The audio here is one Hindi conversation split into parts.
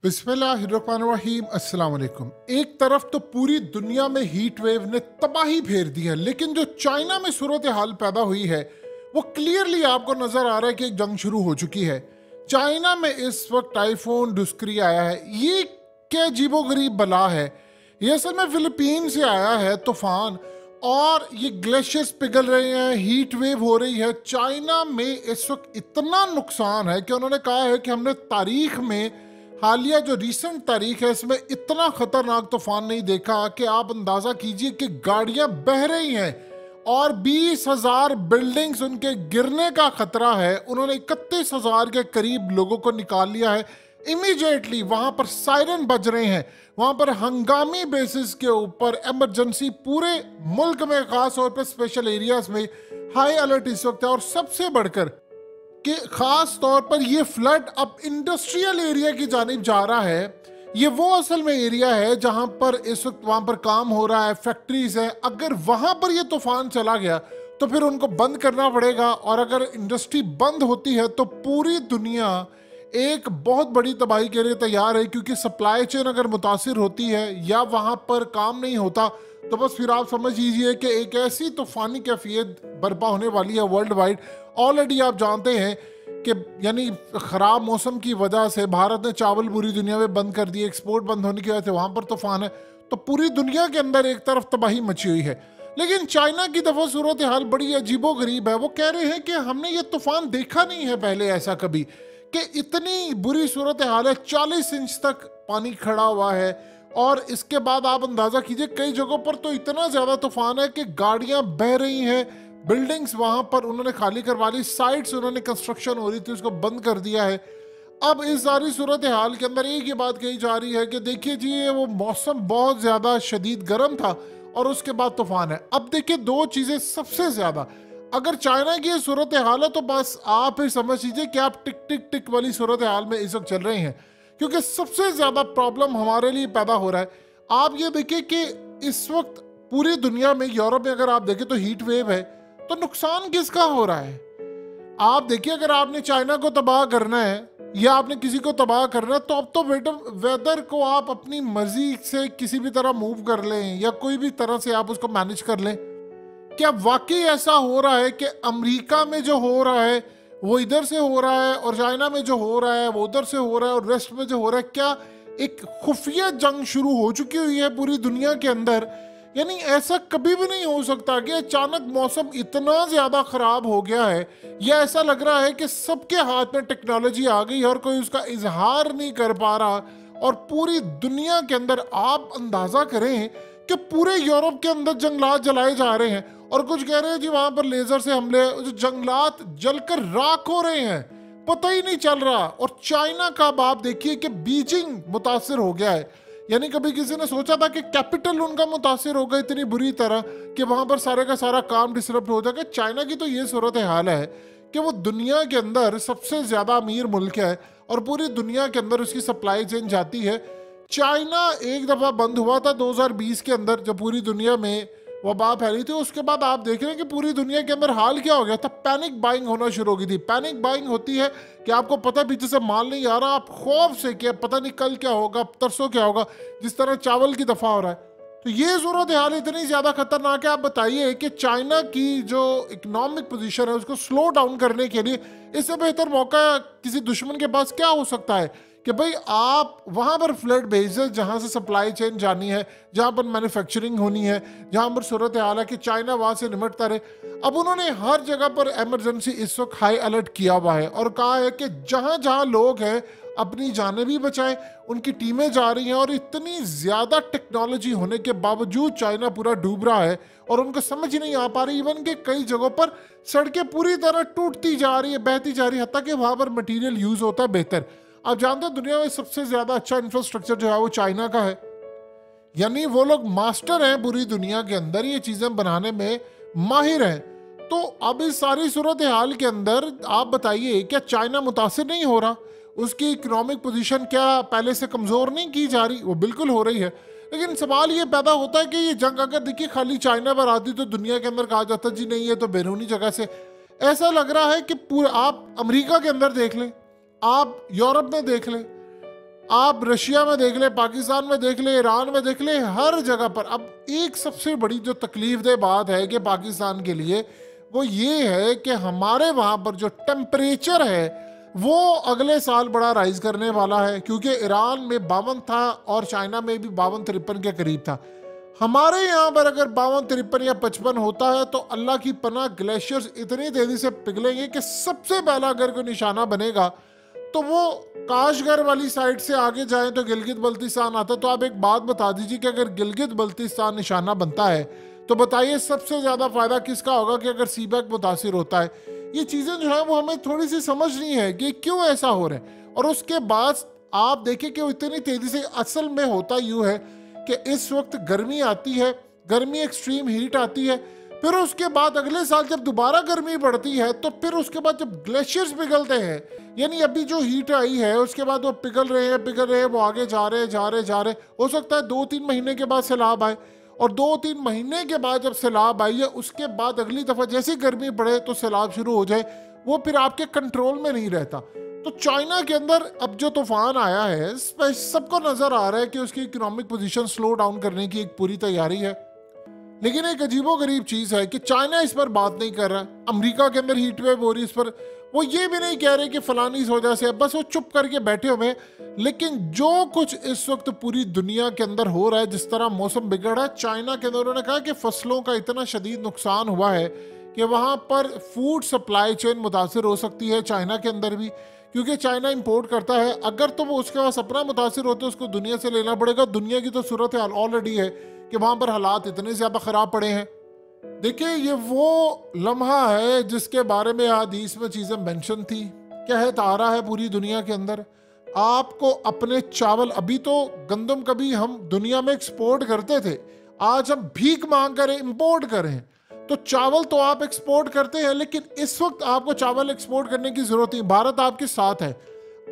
बिस्मिल्लाहिर्रहमानिर्रहीम अस्सलाम वालेकुम। एक तरफ तो पूरी दुनिया में हीट वेव ने तबाही फेर दी है, लेकिन जो चाइना में सूरत हाल पैदा हुई है वो क्लियरली आपको नजर आ रहा है कि एक जंग शुरू हो चुकी है। चाइना में इस वक्त टाइफून डुस्करी आया है। ये क्या अजीबो गरीब बला है। ये असल में फिलीपीन से आया है तूफान, और ये ग्लेशियर्स पिघल रहे हैं, हीट वेव हो रही है। चाइना में इस वक्त इतना नुकसान है कि उन्होंने कहा है कि हमने तारीख में हालिया जो रीसेंट तारीख है इसमें इतना खतरनाक तूफान नहीं देखा कि आप अंदाजा कीजिए कि गाड़ियां बह रही हैं और 20,000 बिल्डिंग्स उनके गिरने का खतरा है। उन्होंने 31,000 के करीब लोगों को निकाल लिया है। इमीडिएटली वहां पर सायरन बज रहे हैं, वहां पर हंगामी बेसिस के ऊपर इमरजेंसी पूरे मुल्क में, खास तौर पर स्पेशल एरियाज में हाई अलर्ट इस वक्त है। और सबसे बढ़कर कि खास तौर पर ये फ्लड अब इंडस्ट्रियल एरिया की जानिब जा रहा है। ये वो असल में एरिया है जहां पर इस वक्त वहां पर काम हो रहा है, फैक्ट्रीज है। अगर वहां पर ये तूफान चला गया तो फिर उनको बंद करना पड़ेगा, और अगर इंडस्ट्री बंद होती है तो पूरी दुनिया एक बहुत बड़ी तबाही के लिए तैयार है, क्योंकि सप्लाई चेन अगर मुतासिर होती है या वहां पर काम नहीं होता तो बस फिर आप समझ लीजिए कि एक ऐसी तूफानी कैफियत बर्पा होने वाली है वर्ल्ड वाइड। ऑलरेडी आप जानते हैं कि यानी ख़राब मौसम की वजह से भारत ने चावल पूरी दुनिया में बंद कर दिए, एक्सपोर्ट बंद होने की वजह से वहाँ पर तूफान है। तो पूरी दुनिया के अंदर एक तरफ तबाही मची हुई है। लेकिन चाइना की दफ़ा सूरत हाल बड़ी अजीबो गरीब है। वो कह रहे हैं कि हमने ये तूफान देखा नहीं है पहले ऐसा कभी, कि इतनी बुरी सूरत हाल है। 40 इंच तक पानी खड़ा हुआ है, और इसके बाद आप अंदाज़ा कीजिए कई जगहों पर तो इतना ज़्यादा तूफान है कि गाड़ियाँ बह रही हैं, बिल्डिंग्स वहां पर उन्होंने खाली करवा ली, साइट्स उन्होंने कंस्ट्रक्शन हो रही थी उसको बंद कर दिया है। अब इस सारी सूरत हाल के अंदर एक ही बात कही जा रही है कि देखिए जी ये वो मौसम बहुत ज़्यादा शदीद गर्म था और उसके बाद तूफान है। अब देखिए दो चीज़ें सबसे ज़्यादा, अगर चाइना की सूरत हाल है तो बस आप फिर समझ लीजिए कि आप टिक टिक टिक वाली सूरत हाल में इस वक्त चल रहे हैं, क्योंकि सबसे ज़्यादा प्रॉब्लम हमारे लिए पैदा हो रहा है। आप ये देखिए कि इस वक्त पूरी दुनिया में, यूरोप में अगर आप देखें तो हीट वेव है, तो नुकसान किसका हो रहा है। आप देखिए अगर आपने चाइना को तबाह करना है या आपने किसी को तबाह करना है तो अब तो वेदर को आप अपनी मर्जी से किसी भी तरह मूव कर लें या कोई भी तरह से आप उसको मैनेज कर लें। क्या वाकई ऐसा हो रहा है कि अमेरिका में जो हो रहा है वो इधर से हो रहा है और चाइना में जो हो रहा है वो उधर से हो रहा है और वेस्ट में जो हो रहा है, क्या एक खुफिया जंग शुरू हो चुकी हुई है पूरी दुनिया के अंदर? यानी ऐसा कभी भी नहीं हो सकता कि अचानक मौसम इतना ज्यादा खराब हो गया है, या ऐसा लग रहा है कि सबके हाथ में टेक्नोलॉजी आ गई है और कोई उसका इजहार नहीं कर पा रहा। और पूरी दुनिया के अंदर आप अंदाजा करें कि पूरे यूरोप के अंदर जंगलात जलाए जा रहे हैं, और कुछ कह रहे हैं जी वहां पर लेजर से हमले, जो जंगलात जलकर राख हो रहे हैं, पता ही नहीं चल रहा। और चाइना का आप देखिए कि बीजिंग मुतासिर हो गया है। यानी कभी किसी ने सोचा था कि कैपिटल उनका मुतासिर होगा इतनी बुरी तरह कि वहां पर सारे का सारा काम डिसरप्ट हो जाएगा। चाइना की तो ये सूरत हाल है कि वो दुनिया के अंदर सबसे ज्यादा अमीर मुल्क है और पूरी दुनिया के अंदर उसकी सप्लाई चेन जाती है। चाइना एक दफा बंद हुआ था 2020 के अंदर जब पूरी दुनिया में वबा फैली थी। उसके बाद आप देख रहे हैं कि पूरी दुनिया के अंदर हाल क्या हो गया था, पैनिक बाइंग होना शुरू हो गई थी। पैनिक बाइंग होती है कि आपको पता पीछे से माल नहीं आ रहा, आप खौफ से कि पता नहीं कल क्या होगा, तरसों क्या होगा, जिस तरह चावल की दफा हो रहा है। तो ये सूरत हाल इतनी ज्यादा खतरनाक है। आप बताइए कि चाइना की जो इकोनॉमिक पोजीशन है उसको स्लो डाउन करने के लिए इससे बेहतर मौका किसी दुश्मन के पास क्या हो सकता है कि भाई आप वहां पर फ्लड भेज दें जहां से सप्लाई चेन जानी है, जहां पर मैन्युफैक्चरिंग होनी है, जहां पर सूरत हाल है कि चाइना वहां से निमटता रहे। अब उन्होंने हर जगह पर इमरजेंसी इस वक्त हाई अलर्ट किया हुआ है और कहा है कि जहां जहां लोग हैं अपनी जानें भी बचाएं। उनकी टीमें जा रही हैं, और इतनी ज्यादा टेक्नोलॉजी होने के बावजूद चाइना पूरा डूब रहा है और उनको समझ ही नहीं आ पा रही। इवन के कई जगहों पर सड़कें पूरी तरह टूटती जा रही है, बहती जा रही है, हत्ता कि वहां पर मटीरियल यूज होता है बेहतर। आप जानते हैं दुनिया में सबसे ज्यादा अच्छा इंफ्रास्ट्रक्चर जो है वो चाइना का है। यानी वो लोग मास्टर हैं पूरी दुनिया के अंदर, ये चीजें बनाने में माहिर हैं। तो अब इस सारी सूरत हाल के अंदर आप बताइए क्या चाइना मुतासिर नहीं हो रहा? उसकी इकोनॉमिक पोजीशन क्या पहले से कमजोर नहीं की जा रही? वो बिल्कुल हो रही है। लेकिन सवाल ये पैदा होता है कि ये जंग अगर देखिए खाली चाइना पर आती तो दुनिया के अंदर कहा जाता जी नहीं ये तो बैरूनी जगह से। ऐसा लग रहा है कि पूरा आप अमेरिका के अंदर देख लें, आप यूरोप में देख लें, आप रशिया में देख ले, पाकिस्तान में देख ले, ईरान में देख ले, हर जगह पर। अब एक सबसे बड़ी जो तकलीफदेह बात है कि पाकिस्तान के लिए, वो ये है कि हमारे वहाँ पर जो टेम्परेचर है वो अगले साल बड़ा राइज करने वाला है, क्योंकि ईरान में 52 था और चाइना में भी 52-53 के करीब था। हमारे यहाँ पर अगर 52-53 या 55 होता है तो अल्लाह की पनाह ग्लेशियर्स इतनी तेजी से पिघलेंगे कि सबसे पहला अगर कोई निशाना बनेगा तो वो काशगर वाली साइड से आगे जाएं तो गिलगित बल्तिस्तान आता है। तो आप एक बात बता दीजिए कि अगर गिलगित बल्तिस्तान निशाना बनता है तो बताइए सबसे ज्यादा फायदा किसका होगा कि अगर सीबैक मुतासिर होता है। ये चीजें जो है वो हमें थोड़ी सी समझनी है कि क्यों ऐसा हो रहा है। और उसके बाद आप देखें कि वो इतनी तेजी से, असल में होता यूं है कि इस वक्त गर्मी आती है, गर्मी एक्सट्रीम हीट आती है, फिर उसके बाद अगले साल जब दोबारा गर्मी बढ़ती है तो फिर उसके बाद जब ग्लेशियर्स पिघलते हैं, यानी अभी जो हीट आई है उसके बाद वो पिघल रहे हैं, वो आगे जा रहे, हो सकता है 2-3 महीने के बाद सैलाब आए, और 2-3 महीने के बाद जब सैलाब आई है उसके बाद अगली दफा जैसी गर्मी बढ़े तो सैलाब शुरू हो जाए, वो फिर आपके कंट्रोल में नहीं रहता। तो चाइना के अंदर अब जो तूफान आया है, सबको नजर आ रहा है कि उसकी इकोनॉमिक पोजीशन स्लो डाउन करने की एक पूरी तैयारी है। लेकिन एक अजीबोगरीब चीज है कि चाइना इस पर बात नहीं कर रहा है। अमेरिका के अंदर हीट वेव हो रही है, इस पर वो ये भी नहीं कह रहे कि फलानी इस वजह से, बस वो चुप करके बैठे हुए हैं। लेकिन जो कुछ इस वक्त पूरी दुनिया के अंदर हो रहा है, जिस तरह मौसम बिगड़ रहा है, चाइना के अंदर उन्होंने कहा कि फसलों का इतना शदीद नुकसान हुआ है कि वहाँ पर फूड सप्लाई चेन मुतासर हो सकती है चाइना के अंदर भी, क्योंकि चाइना इंपोर्ट करता है। अगर तो वो उसके पास अपना मुतासर होते उसको दुनिया से लेना पड़ेगा। दुनिया की तो सूरत हाल ऑलरेडी है कि वहाँ पर हालात इतने ज़्यादा ख़राब पड़े हैं। देखिए, ये वो लम्हा है जिसके बारे में हदीस में चीज़ें मेंशन थी, कहत आ रहा है पूरी दुनिया के अंदर। आपको अपने चावल, अभी तो गंदम कभी हम दुनिया में एक्सपोर्ट करते थे, आज हम भीख मांग कर इंपोर्ट करें। तो चावल तो आप एक्सपोर्ट करते हैं, लेकिन इस वक्त आपको चावल एक्सपोर्ट करने की जरूरत नहीं, भारत आपके साथ है।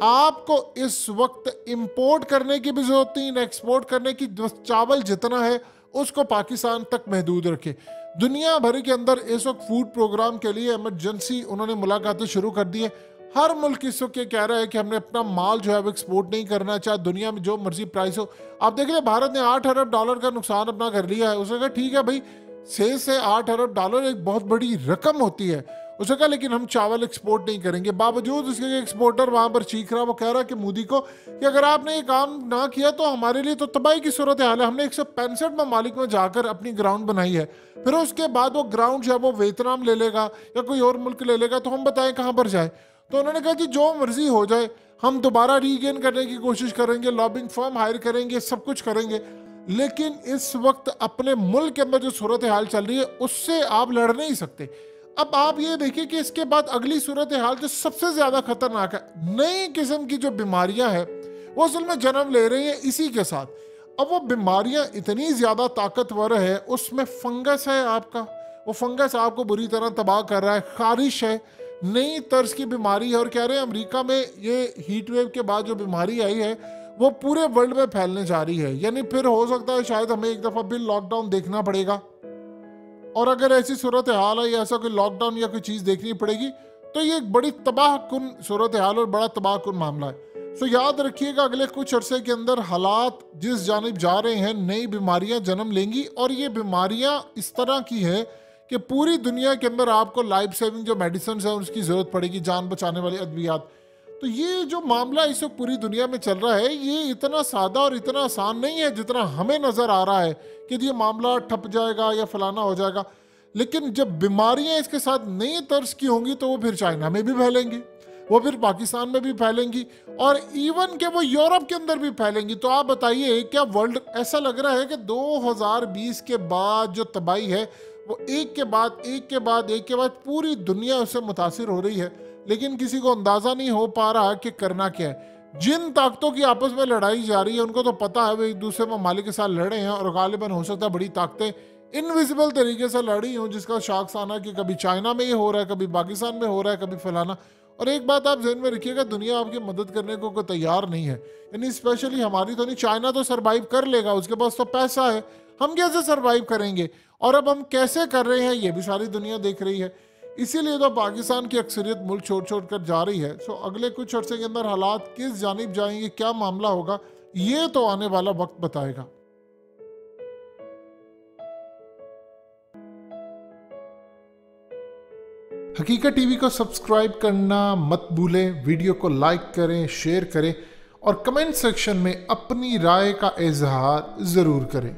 आपको इस वक्त इंपोर्ट करने की भी जरूरत नहीं, ना एक्सपोर्ट करने की। चावल जितना है उसको पाकिस्तान तक महदूद रखे। दुनिया भर के अंदर इस वक्त फूड प्रोग्राम के लिए इमरजेंसी उन्होंने मुलाकातें शुरू कर दी है। हर मुल्क इस वक्त ये कह रहा है कि हमने अपना माल जो है वो एक्सपोर्ट नहीं करना, चाहे दुनिया में जो मर्जी प्राइस हो। आप देख लें, भारत ने $8 अरब का नुकसान अपना कर लिया है। उसने कहा ठीक है भाई, 6 से $8 अरब एक बहुत बड़ी रकम होती है। उसने कहा लेकिन हम चावल एक्सपोर्ट नहीं करेंगे। बावजूद उसके एक्सपोर्टर वहां पर चीख रहा, वो कह रहा कि मोदी को कि अगर आपने ये काम ना किया तो हमारे लिए तो तबाही की सूरत हाल है। हमने 165 ममालिक में जाकर अपनी ग्राउंड बनाई है, फिर उसके बाद वो ग्राउंड जो है वो वियतनाम ले लेगा या कोई और मुल्क ले लेगा, तो हम बताएं कहाँ पर जाए। तो उन्होंने कहा कि जो मर्जी हो जाए, हम दोबारा रीगेन करने की कोशिश करेंगे, लॉबिंग फर्म हायर करेंगे, सब कुछ करेंगे। लेकिन इस वक्त अपने मुल्क के अंदर जो सूरत हाल चल रही है उससे आप लड़ नहीं सकते। अब आप ये देखिए कि इसके बाद अगली सूरत हाल जो सबसे ज्यादा खतरनाक है, नई किस्म की जो बीमारियां हैं वो असल में जन्म ले रही है इसी के साथ। अब वो बीमारियां इतनी ज्यादा ताकतवर है, उसमें फंगस है आपका, वो फंगस आपको बुरी तरह तबाह कर रहा है। खारिश है, नई तर्ज की बीमारी है, और कह रहे हैं अमेरिका में ये हीट वेव के बाद जो बीमारी आई है वो पूरे वर्ल्ड में फैलने जा रही है। यानी फिर हो सकता है शायद हमें एक दफा भी लॉकडाउन देखना पड़ेगा। और अगर ऐसी सूरत हाल है या ऐसा कोई लॉकडाउन या कोई चीज़ देखनी पड़ेगी तो ये एक बड़ी तबाहकुन सूरत हाल और बड़ा तबाहकुन मामला है। तो याद रखिएगा, अगले कुछ अरसे के अंदर हालात जिस जानिब जा रहे हैं, नई बीमारियां जन्म लेंगी। और ये बीमारियां इस तरह की है कि पूरी दुनिया के अंदर आपको लाइफ सेविंग जो मेडिसिन है उसकी ज़रूरत पड़ेगी, जान बचाने वाली अद्वियात। तो ये जो मामला इस वक्त पूरी दुनिया में चल रहा है, ये इतना सादा और इतना आसान नहीं है जितना हमें नज़र आ रहा है कि ये मामला ठप जाएगा या फलाना हो जाएगा। लेकिन जब बीमारियां इसके साथ नई तर्ज की होंगी तो वो फिर चाइना में भी फैलेंगी, वो फिर पाकिस्तान में भी फैलेंगी, और इवन के वो यूरोप के अंदर भी फैलेंगी। तो आप बताइए, क्या वर्ल्ड, ऐसा लग रहा है कि 2020 के बाद जो तबाही है वो एक के बाद पूरी दुनिया उससे मुतासिर हो रही है। लेकिन किसी को अंदाजा नहीं हो पा रहा कि करना क्या है। जिन ताकतों की आपस में लड़ाई जा रही है उनको तो पता है वो एक दूसरे ममालिक के साथ लड़े हैं, और गालिबन हो सकता है बड़ी ताकतें इनविजिबल तरीके से लड़ी हूँ, जिसका शाख आना कि कभी चाइना में ये हो रहा है, कभी पाकिस्तान में हो रहा है, कभी फलाना। और एक बात आप जहन में रखिएगा, दुनिया आपकी मदद करने को कोई तैयार नहीं है। यानी स्पेशली हमारी तो नहीं, चाइना तो सरवाइव कर लेगा, उसके पास तो पैसा है, हम कैसे सरवाइव करेंगे और अब हम कैसे कर रहे हैं ये भी सारी दुनिया देख रही है। इसीलिए तो पाकिस्तान की अक्सरियत मुल्क छोड़ छोड़ कर जा रही है। सो अगले कुछ अर्से के अंदर हालात किस जानिब जाएंगे, क्या मामला होगा, ये तो आने वाला वक्त बताएगा। हकीकत टीवी को सब्सक्राइब करना मत भूलें, वीडियो को लाइक करें, शेयर करें और कमेंट सेक्शन में अपनी राय का इजहार ज़रूर करें।